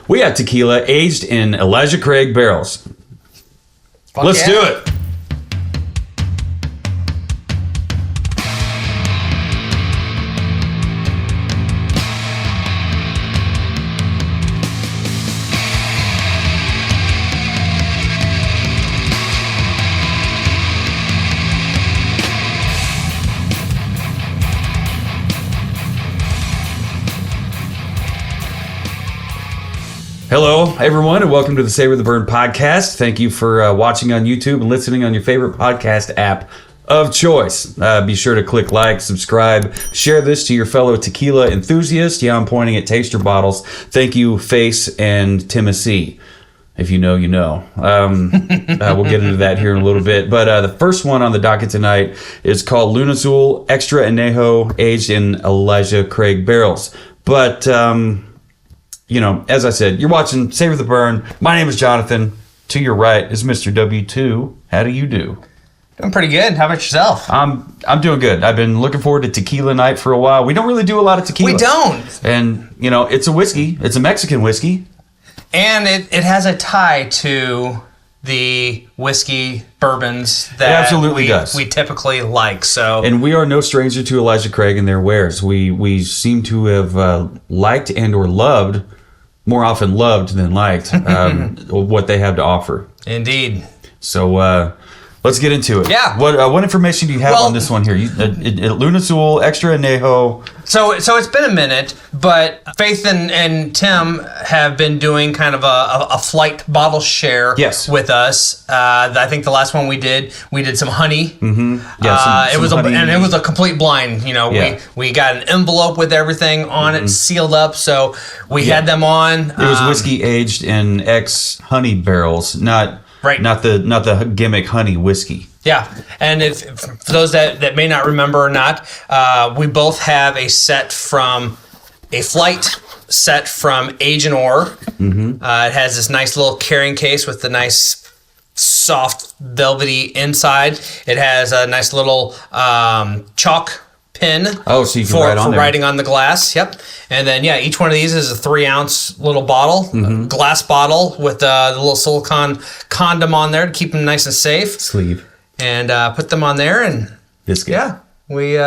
We have tequila aged in Elijah Craig barrels. Let's do it. Hello, everyone, and welcome to the Savor the Burn podcast. Thank you for watching on YouTube and listening on your favorite podcast app of choice. Be sure to click like, subscribe, share this to your fellow tequila enthusiasts. Yeah, I'm pointing at taster bottles. Thank you, Face and Timothy. If you know, you know. We'll get into that here in a little bit. But the first one on the docket tonight is called Lunazul Extra Añejo, aged in Elijah Craig barrels. But you know, as I said, you're watching Savor the Burn. My name is Jonathan. To your right is Mr. W2. How do you do? Doing pretty good. How about yourself? I'm doing good. I've been looking forward to tequila night for a while. We don't really do a lot of tequila. We don't. And, you know, it's a whiskey. It's a Mexican whiskey. And it has a tie to the whiskey bourbons that it absolutely does. We typically like. So, and we are no stranger to Elijah Craig and their wares. We seem to have liked and or loved, more often loved than liked, what they have to offer. Indeed. So let's get into it. Yeah. What information do you have on this one here? Lunazul Extra Añejo. So it's been a minute, but Faith and Tim have been doing kind of a flight bottle share with us. I think the last one we did some honey. Mm-hmm. Yeah, it was a complete blind. You know, we got an envelope with everything on it, sealed up. So we had them on. It was whiskey aged in ex-honey barrels, not the gimmick honey whiskey. Yeah, and for those that may not remember or not, we both have a flight set from Agent Or. Mm-hmm. It has this nice little carrying case with the nice soft velvety inside. It has a nice little chalk pin so you can for writing on the glass. Yep. And then each one of these is a 3-ounce little bottle, glass bottle with the little silicone condom on there to keep them nice and safe. Sleeve. And put them on there and biscuit. Yeah, we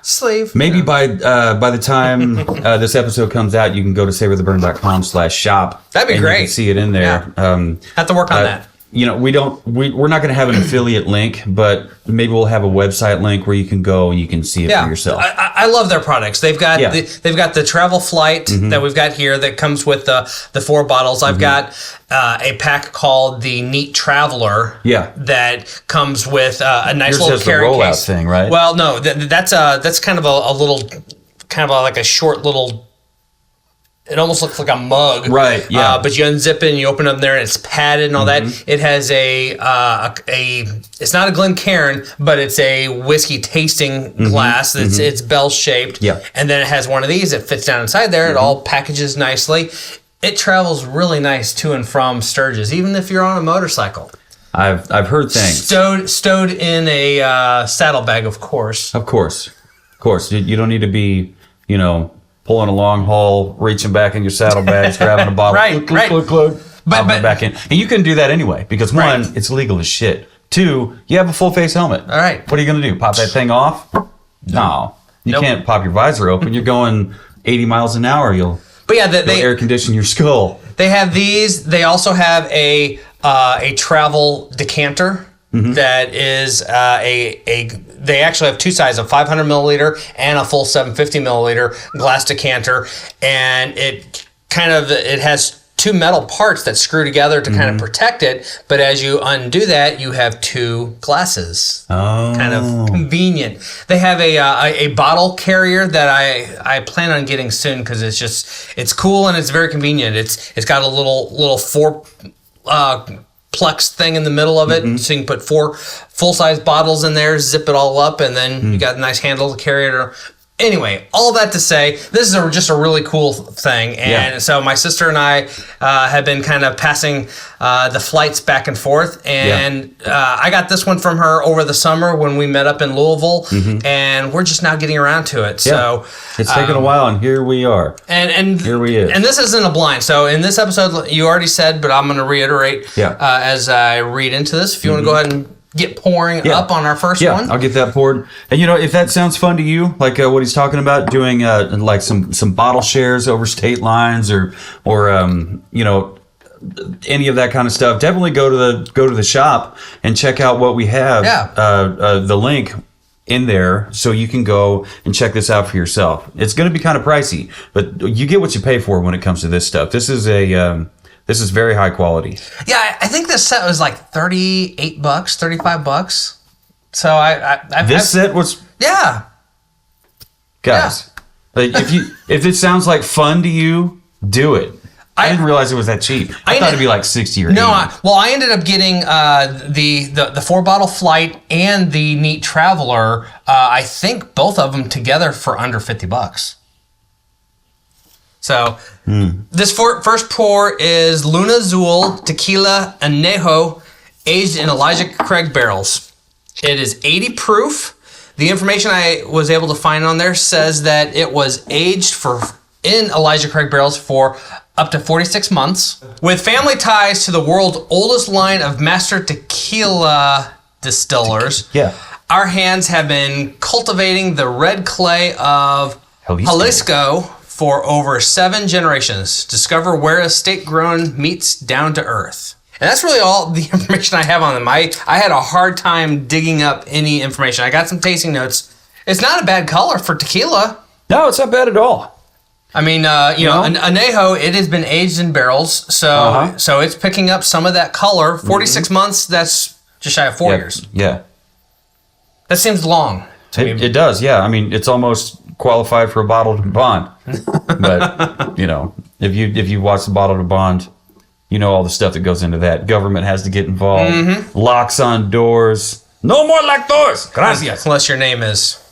sleeve. Maybe by the time this episode comes out, you can go to savortheburn.com/shop. That'd be great. You can see it in there. Yeah. Have to work on that. You know, we're not going to have an affiliate link, but maybe we'll have a website link where you can go and you can see it for yourself. I love their products. They've got the travel flight that we've got here that comes with the 4 bottles. I've got a pack called the Neat Traveler. Yeah. That comes with a nice little carrying case thing, right? Well, no, that's kind of a little, like a short little. It almost looks like a mug. Right, yeah. But you unzip it and you open it up there and it's padded and all that. It has it's not a Glencairn, but it's a whiskey tasting glass. It's bell-shaped. Yeah. And then it has one of these that fits down inside there. It all packages nicely. It travels really nice to and from Sturgis, even if you're on a motorcycle. I've heard things. Stowed in a saddlebag, of course. Of course. You don't need to be, pulling a long haul, reaching back in your saddlebags, grabbing a bottle, right. But back in. And you can do that anyway, because one, it's legal as shit. 2, you have a full face helmet. All right. What are you going to do? Pop that thing off? No. You can't pop your visor open. You're going 80 miles an hour. You'll air condition your skull. They have these. They also have a travel decanter. That is they actually have 2 sizes, a 500 milliliter and a full 750 milliliter glass decanter, and it has 2 metal parts that screw together to kind of protect it, but as you undo that, you have 2 glasses. Oh. Kind of convenient. They have a bottle carrier that I plan on getting soon because it's cool and it's very convenient. It's got a little 4 plex thing in the middle of it, so you can put 4 full-size bottles in there, zip it all up, and then you got a nice handle to carry it Anyway, all that to say, this is just a really cool thing. And so my sister and I have been kind of passing the flights back and forth. And I got this one from her over the summer when we met up in Louisville. And we're just now getting around to it. So it's taken a while, and here we are. And here we is. And this isn't a blind. So in this episode, you already said, but I'm going to reiterate as I read into this. If you want to go ahead and get pouring up on our first one. I'll get that poured. And if that sounds fun to you, like what he's talking about, doing like some bottle shares over state lines or any of that kind of stuff, definitely go to the shop and check out what we have. The link in there so you can go and check this out for yourself. It's going to be kind of pricey, but you get what you pay for when it comes to this stuff. This is very high quality. Yeah, I think this set was like $38, $35. So this set was guys. Like if it sounds like fun to you, do it. I didn't realize it was that cheap. I thought it'd be like 60 or 80. I ended up getting the 4-bottle flight and the Neat Traveler. I think both of them together for under $50. So this first pour is Lunazul Tequila Añejo, aged in Elijah Craig barrels. It is 80 proof. The information I was able to find on there says that it was aged in Elijah Craig barrels for up to 46 months. With family ties to the world's oldest line of master tequila distillers, our hands have been cultivating the red clay of Jalisco for over 7 generations. Discover where estate-grown meets down to earth. And that's really all the information I have on them. I had a hard time digging up any information. I got some tasting notes. It's not a bad color for tequila. No, it's not bad at all. I mean, an añejo, it has been aged in barrels, so it's picking up some of that color. 46 months, that's just shy of 4 years. Yeah. That seems long to me. It does, yeah. I mean, it's almost qualified for a bottled bond. But, if you watch the bottled bond, you know all the stuff that goes into that. Government has to get involved. Locks on doors. No more locked doors. Gracias. Unless your name is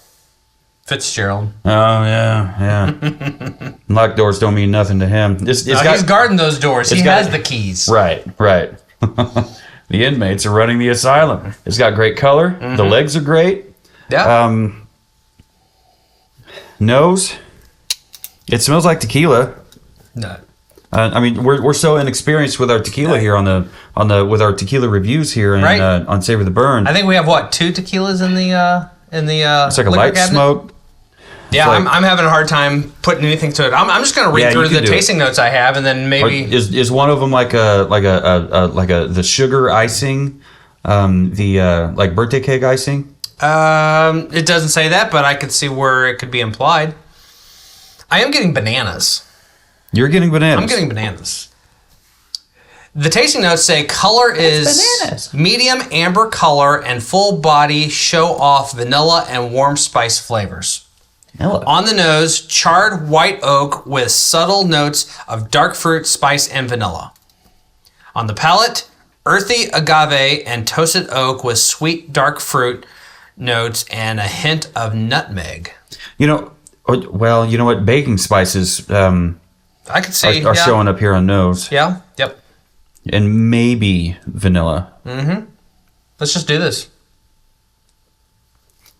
Fitzgerald. Oh, yeah. Locked doors don't mean nothing to him. He's guarding those doors. He has the keys. Right. The inmates are running the asylum. It's got great color. The legs are great. Yeah. Nose. It smells like tequila. No. I mean, we're so inexperienced with our tequila here with our tequila reviews here on Savor the Burn. I think we have 2 tequilas in the it's like a light cabinet? smoke. Yeah, I'm having a hard time putting anything to it. I'm just going to read through the tasting notes I have, and then maybe is one of them like the sugar icing, like birthday cake icing. It doesn't say that, but I could see where it could be implied. I am getting bananas. You're getting bananas. I'm getting bananas. The tasting notes say color is medium amber color and full body, show off vanilla and warm spice flavors. Vanilla. On the nose, charred white oak with subtle notes of dark fruit, spice, and vanilla. On the palate, earthy agave and toasted oak with sweet dark fruit notes and a hint of nutmeg. You know what? Baking spices I could see are showing up here on nose. Yeah. Yep. And maybe vanilla. Let's just do this.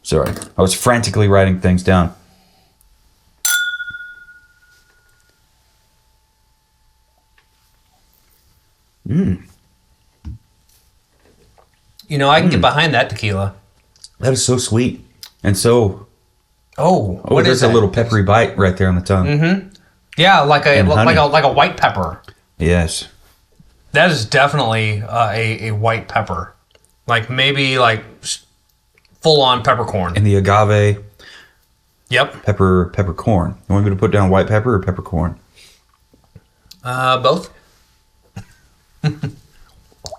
Sorry, I was frantically writing things down. I can get behind that tequila. That is so sweet and so. What there's a little peppery bite right there on the tongue. Yeah, like a white pepper. Yes. That is definitely a white pepper, maybe full on peppercorn. And the agave. Yep. Peppercorn. You want me to put down white pepper or peppercorn? Both.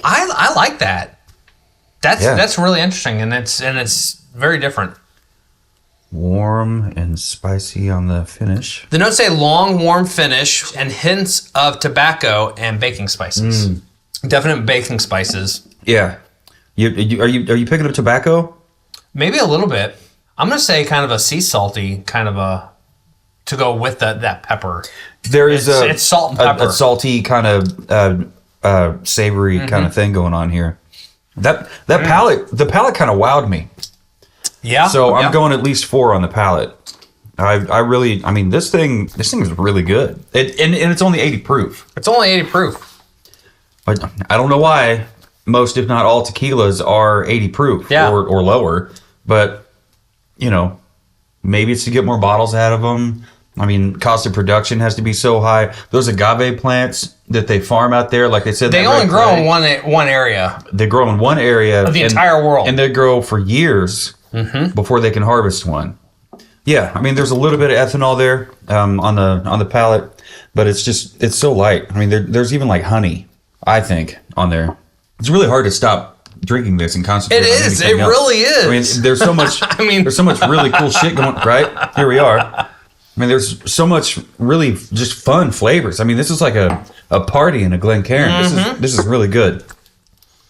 I like that. That's really interesting, and it's very different. Warm and spicy on the finish. The notes say long, warm finish and hints of tobacco and baking spices. Definite baking spices. Yeah. Are you picking up tobacco? Maybe a little bit. I'm gonna say kind of a sea salty kind of a to go with that pepper. There is it's salt and pepper, a salty kind of savory kind of thing going on here. That palate, the palate kind of wowed me. Yeah. So I'm going at least 4 on the palate. I mean, this thing is really good. And it's only 80 proof. It's only 80 proof. I don't know why most, if not all, tequilas are 80 proof or lower. But, maybe it's to get more bottles out of them. I mean, cost of production has to be so high. Those agave plants that they farm out there, like I said, they only grow in one area. They grow in one area of the entire world, and they grow for years before they can harvest one. Yeah, I mean, there's a little bit of ethanol there on the palate, but it's so light. I mean, there's even like honey, I think, on there. It's really hard to stop drinking this and concentrate. It is. It really is. I mean, there's so much. There's so much really cool shit going. Right here we are. I mean, there's so much really just fun flavors. I mean, this is like a party in a Glencairn. This is really good.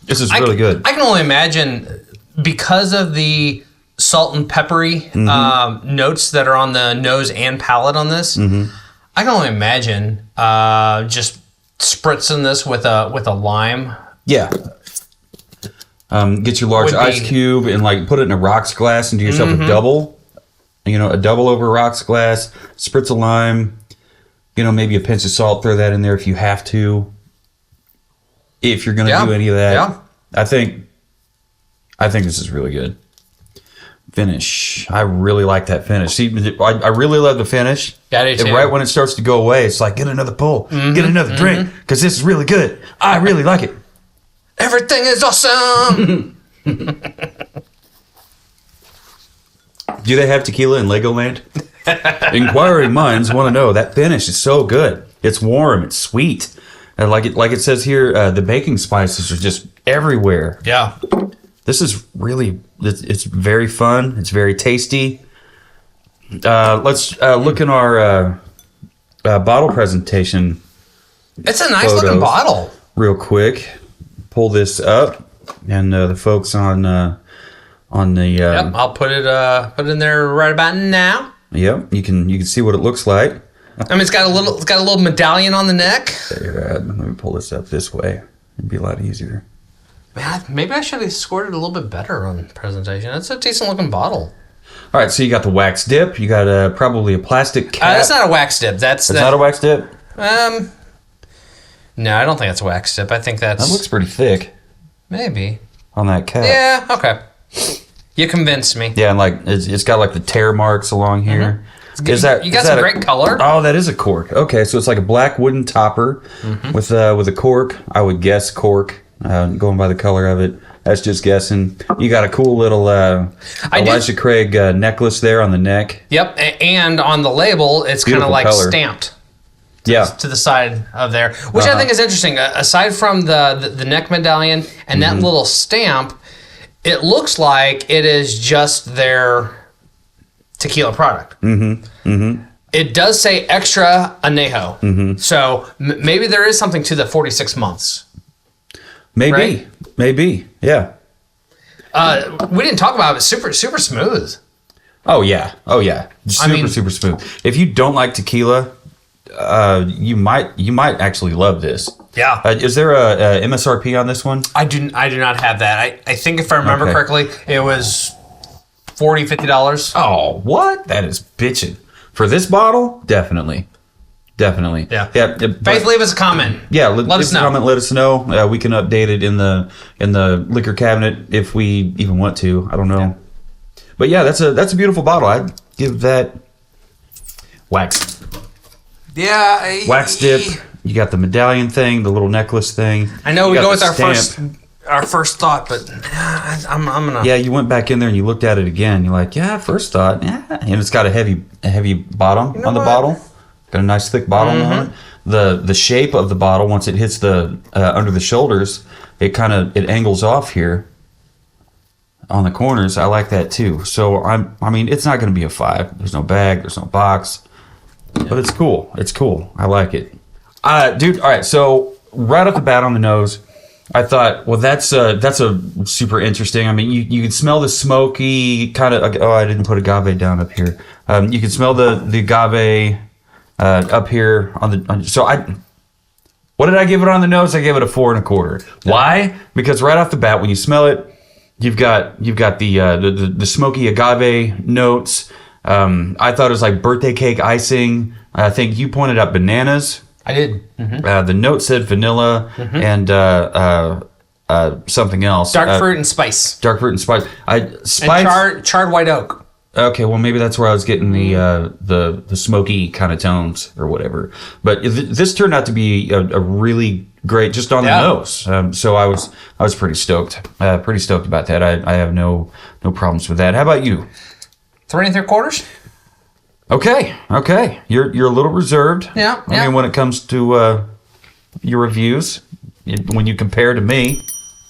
This is really good. I can only imagine because of the salt and peppery notes that are on the nose and palate on this. I can only imagine just spritzing this with a lime. Yeah. Get your large ice cube and like put it in a rocks glass and do yourself a double. A double over rocks glass, spritz of lime, maybe a pinch of salt, throw that in there if you have to. If you're going to do any of that. Yeah. I think this is really good. Finish. I really like that finish. See, I really love the finish. Yeah, I do too. Right when it starts to go away, it's like, get another pull, get another drink, because this is really good. I really like it. Everything is awesome. Do they have tequila in Legoland? Inquiring minds want to know. That finish is so good. It's warm. It's sweet. And like it says here, the baking spices are just everywhere. Yeah. This is really, it's very fun. It's very tasty. Let's look in our bottle presentation. It's a nice looking bottle. Real quick. Pull this up. And the folks on the yep, I'll put it in there right about now. Yep, you can see what it looks like. I mean, it's got a little medallion on the neck. Let me pull this up this way. It'd be a lot easier. Man, maybe I should have scored it a little bit better on the presentation. That's a decent looking bottle. All right, so you got the wax dip. You got probably a plastic cap. That's not a wax dip. That's not a wax dip. No, I don't think that's a wax dip. I think that looks pretty thick. Maybe on that cap. Yeah. Okay. You convinced me. Yeah, and like it's got like the tear marks along here. Is that you got some great color? Oh, that is a cork. Okay, so it's like a black wooden topper with a cork. I would guess cork. Going by the color of it, that's just guessing. You got a cool little Elijah Craig necklace there on the neck. Yep, and on the label, it's kind of like color. Stamped. To the side of there, which I think is interesting. Aside from the neck medallion and that little stamp, it looks like it is just their tequila product. It does say Extra Añejo. So maybe there is something to the 46 months. Maybe. Right? Maybe. Yeah. We didn't talk about it. Super smooth. Oh, yeah. Super smooth. If you don't like tequila, you might actually love this. Yeah. Is there a MSRP on this one? I do not have that. I think if I remember correctly, it was $40, $50. Oh, what? That is bitching. For this bottle? Definitely. Yeah. Faith, leave us a comment. Yeah, let us know. Comment, let us know. We can update it in the liquor cabinet if we even want to. I don't know. Yeah. But yeah, that's a beautiful bottle. I'd give that wax. Yeah. Wax dip. You got the medallion thing, the little necklace thing. I know we go with our first thought, but I'm gonna. Yeah, you went back in there and you looked at it again. You're like, yeah, first thought, yeah, and it's got a heavy bottom on the bottle. Got a nice thick bottom on it. The shape of the bottle, once it hits the under the shoulders, it angles off here on the corners. I like that too. So I mean, it's not going to be a 5. There's no bag. There's no box. But it's cool. I like it. Dude, all right. So right off the bat on the nose, I thought, well, that's a super interesting. I mean, you can smell the smoky kind of. Oh, I didn't put agave down up here. You can smell the agave up here on the. What did I give it on the nose? I gave it a 4 1/4. Why? Because right off the bat, when you smell it, you've got the smoky agave notes. I thought it was like birthday cake icing. I think you pointed out bananas. I did. Mm-hmm. The note said vanilla and something else. Dark fruit and spice. Dark fruit and spice. Spice. And charred white oak. Okay, well maybe that's where I was getting the smoky kind of tones or whatever. But this turned out to be a really great just on the nose. So I was pretty stoked. Pretty stoked about that. I have no problems with that. How about you? 3 3/4. Okay. You're a little reserved. Yeah. I mean, when it comes to your reviews, when you compare to me,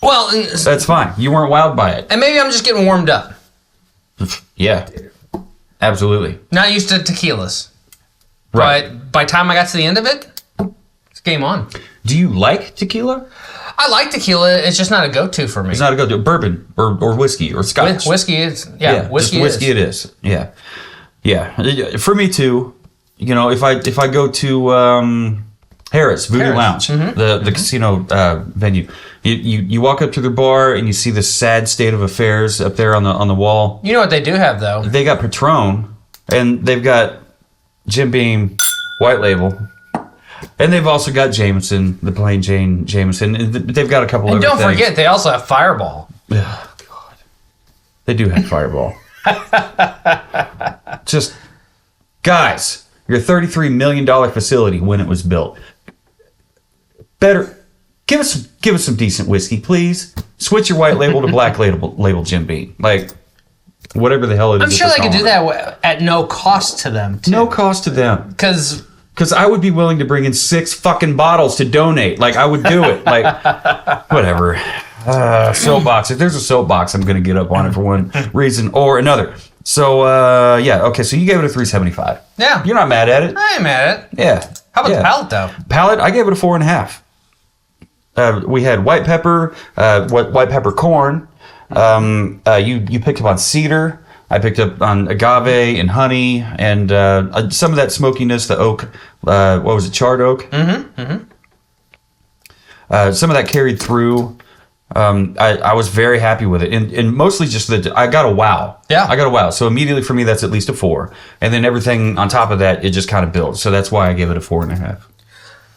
well, that's fine. You weren't wowed by it. And maybe I'm just getting warmed up. Yeah, absolutely. Not used to tequilas. Right. But by the time I got to the end of it, it's game on. Do you like tequila? I like tequila. It's just not a go-to for me. It's not a go-to. Bourbon or whiskey or scotch. Whiskey is. Whiskey it is. Yeah. For me too. You know, if I go to Harris Voodoo Lounge, the casino venue, you walk up to their bar and you see the sad state of affairs up there on the wall. You know what they do have though? They got Patron and they've got Jim Beam White Label. And they've also got Jameson, the plain Jane Jameson. They've got a couple and other things. And don't forget, they also have Fireball. Oh, God. They do have Fireball. Just, guys, your $33 million facility when it was built. Better, give us some decent whiskey, please. Switch your white label to black label Jim Beam. Like, whatever the hell it is. I'm sure they could do that at no cost to them, too. No cost to them. Because I would be willing to bring in 6 fucking bottles to donate. Like, I would do it. Like, whatever. Soapbox. If there's a soapbox, I'm going to get up on it for one reason or another. So, okay. So you gave it a 3.75. Yeah. You're not mad at it. I ain't mad at it. Yeah. How about the palate, though? Palate, I gave it a 4.5. We had white pepper, white pepper corn. You picked up on cedar. I picked up on agave and honey and some of that smokiness, the oak. What was it? Charred oak. Mm-hmm. Some of that carried through. I was very happy with it, and mostly just that I got a wow. Yeah, I got a wow. So immediately for me, that's at least a 4, and then everything on top of that, it just kind of builds. So that's why I give it a 4.5.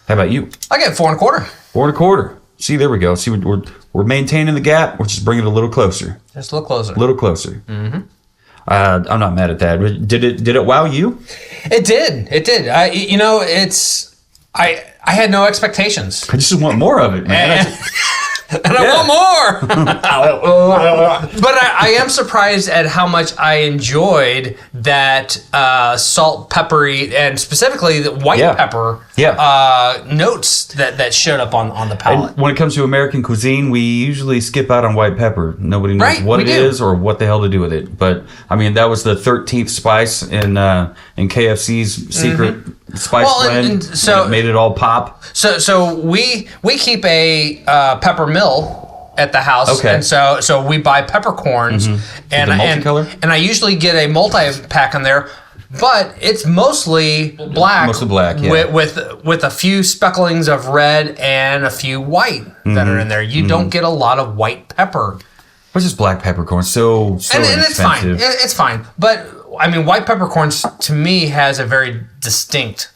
How about you? I get 4 1/4. 4 1/4. See, there we go. See, we're maintaining the gap. We're just bringing it a little closer. Just a little closer. A little closer. Mm-hmm. I'm not mad at that. Did it wow you? It did. I had no expectations. I just want more of it, man. And I want more. But I am surprised at how much I enjoyed that salt, peppery, and specifically the white pepper notes that showed up on the palate. And when it comes to American cuisine, we usually skip out on white pepper. Nobody knows what it is or what the hell to do with it. But I mean, that was the 13th spice in KFC's secret spice blend. And so it made it all pop. So we keep a pepper mill at the house, okay. And so we buy peppercorns, and I usually get a multi-pack in there, but it's mostly black, with a few specklings of red and a few white that are in there. You don't get a lot of white pepper. What's just black peppercorn? So and it's fine. It's fine, but I mean, white peppercorns to me has a very distinct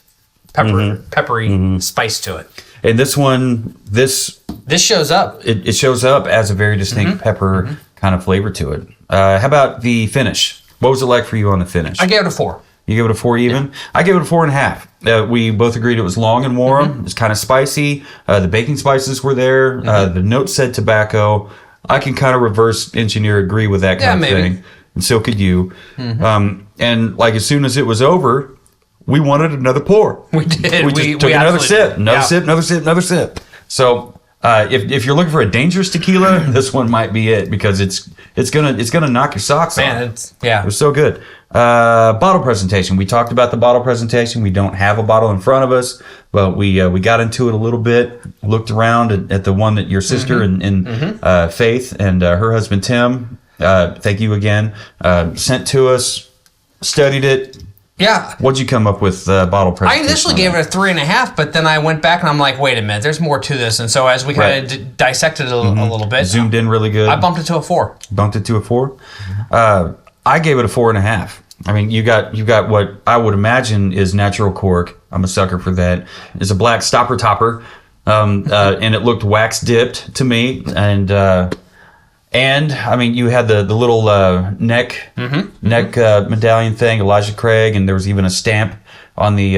peppery spice to it. And this one, this shows up. It shows up as a very distinct pepper kind of flavor to it. How about the finish? What was it like for you on the finish? I gave it a 4. You gave it a 4 even? Yeah. I gave it a 4.5. We both agreed it was long and warm. It was kind of spicy. The baking spices were there. The note said tobacco. I can kind of reverse engineer agree with that kind of thing. And so could you. And like as soon as it was over, we wanted another pour. We did. We just took another sip, another sip. So if you're looking for a dangerous tequila, this one might be it because it's It's gonna knock your socks off. Man, It was so good. Bottle presentation. We talked about the bottle presentation. We don't have a bottle in front of us, but we got into it a little bit. Looked around at the one that your sister and Faith and her husband Tim, thank you again, sent to us. Studied it. Yeah. What'd you come up with bottle presentation? I initially gave it a 3.5, but then I went back and I'm like, wait a minute, there's more to this. And so as we kind of dissected it a little bit, zoomed in really good. I bumped it to a 4. Bumped it to a 4. I gave it a 4.5. I mean, you got what I would imagine is natural cork. I'm a sucker for that. It's a black stopper topper, and it looked wax dipped to me. And I mean, you had the little neck medallion thing, Elijah Craig, and there was even a stamp on the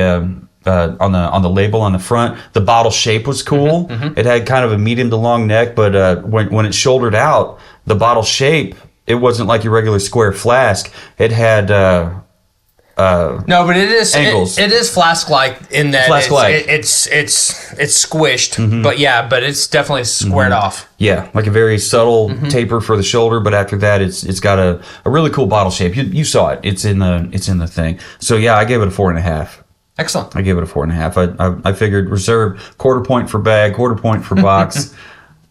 label on the front. The bottle shape was cool. It had kind of a medium to long neck, but when it shouldered out, the bottle shape, it wasn't like your regular square flask. It had no, but it is angles. It is flask-like in that Flask-like. it's squished, but it's definitely squared off. Yeah, like a very subtle taper for the shoulder, but after that, it's got a really cool bottle shape. You saw it. It's in the thing. So yeah, I gave it a 4.5. Excellent. I gave it a 4.5. I figured reserve, quarter point for bag, quarter point for box,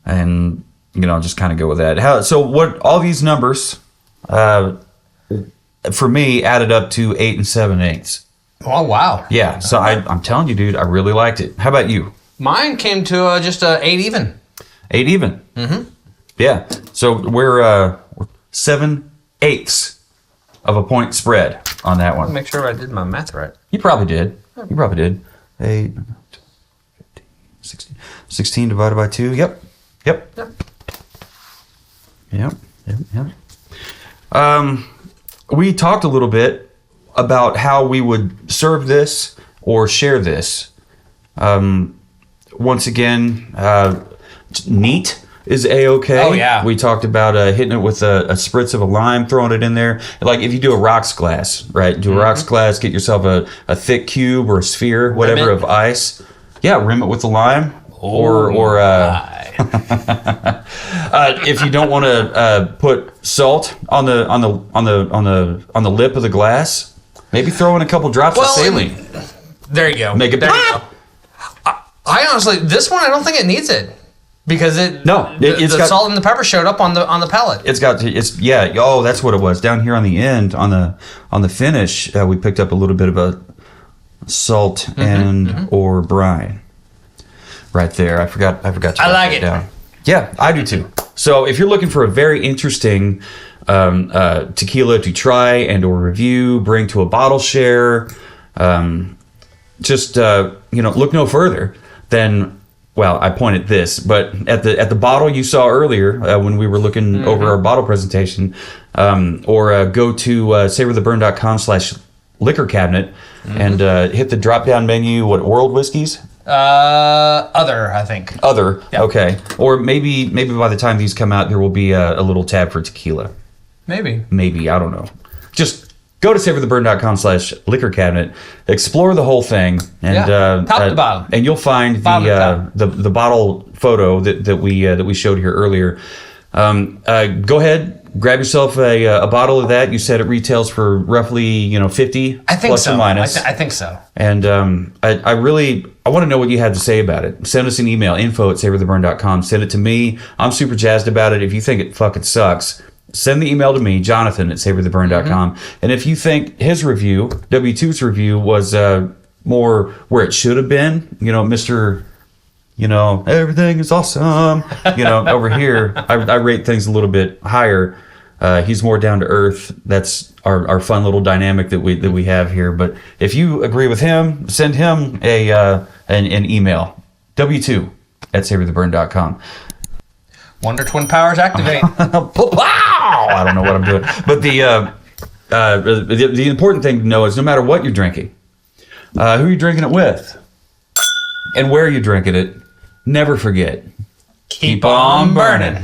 and just kind of go with that. So what all these numbers for me added up to 8 7/8. Oh wow. Yeah. So I'm telling you, dude, I really liked it. How about you? Mine came to just a 8 even. 8 even. Yeah. So we're 7/8 of a point spread on that one. Make sure I did my math right. You probably did. 8, 15, 16 divided by 2. Yep. We talked a little bit about how we would serve this or share this. Once again, neat is A-okay. Oh, yeah. We talked about hitting it with a spritz of a lime, throwing it in there. Like if you do a rocks glass, right? Do a rocks glass, get yourself a thick cube or a sphere, whatever, of ice. Yeah, rim it with the lime. Or if you don't want to put salt on the lip of the glass, maybe throw in a couple drops of saline. There you go. Make it pop. I honestly, this one I don't think it needs it because the salt and the pepper showed up on the palate. Oh, that's what it was. Down here on the end, on the finish, we picked up a little bit of a salt or brine. Right there, I forgot to write it down. Yeah, I do too. So if you're looking for a very interesting tequila to try and or review, bring to a bottle share, just look no further than, well, I pointed this, but at the bottle you saw earlier when we were looking over our bottle presentation, or go to savortheburn.com/liquor cabinet and hit the drop down menu. What, world whiskeys? Other, I think. Other, yep. Okay. Or maybe by the time these come out, there will be a little tab for tequila. Maybe, I don't know. Just go to savortheburn.com/liquor cabinet, explore the whole thing, and top to bottom, and you'll find the bottle photo that we showed here earlier. Go ahead. Grab yourself a bottle of that. You said it retails for roughly 50, I think plus so. or minus. I think so. And I want to know what you had to say about it. Send us an email, info@savortheburn.com. Send it to me. I'm super jazzed about it. If you think it fucking sucks, send the email to me, Jonathan@savortheburn.com. And if you think his review, W2's review, was more where it should have been, Mr. Everything is awesome. Over here, I rate things a little bit higher. He's more down to earth. That's our fun little dynamic that we have here. But if you agree with him, send him an email, W2@savortheburn.com. Wonder Twin Powers activate. Wow! I don't know what I'm doing. But the important thing to know is no matter what you're drinking, who you're drinking it with, and where you're drinking it, never forget. Keep on burning.